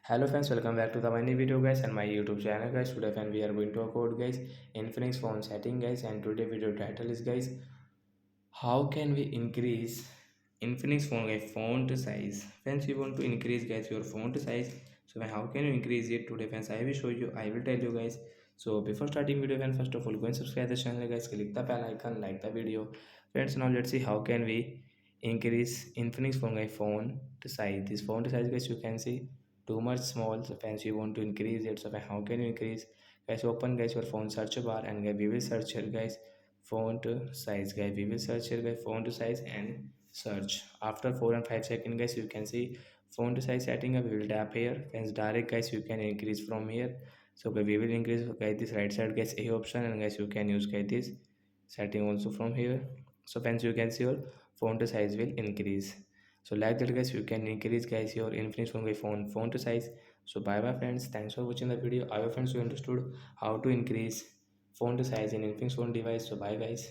Hello friends, welcome back to the my new video guys and my YouTube channel guys. Today friend we are going to talk about guys Infinix phone setting guys, and today video title is guys, how can we increase Infinix phone guys font size. Friends, you want to increase guys your font size, so how can you increase it today friends? I will show you, I will tell you guys. So before starting video friends, first of all go and subscribe the channel guys, click the bell icon, like the video friends. Now let's see how can we increase Infinix phone guys font size. This font size guys, you can see too much small, so friends you want to increase it. So how can you increase guys? Open guys your phone search bar and guys we will search here guys font size guys. We will search here guys font size and search. After 4 and 5 seconds guys, you can see font size setting up. We will tap here friends, direct guys you can increase from here. So guys, we will increase guys this right side guys a option, and guys you can use guys this setting also from here. So friends, you can see your font size will increase. So like that guys, you can increase guys your Infinix phone by font size. So bye bye friends, thanks for watching the video. I hope friends you understood how to increase font size in Infinix phone device. So bye guys.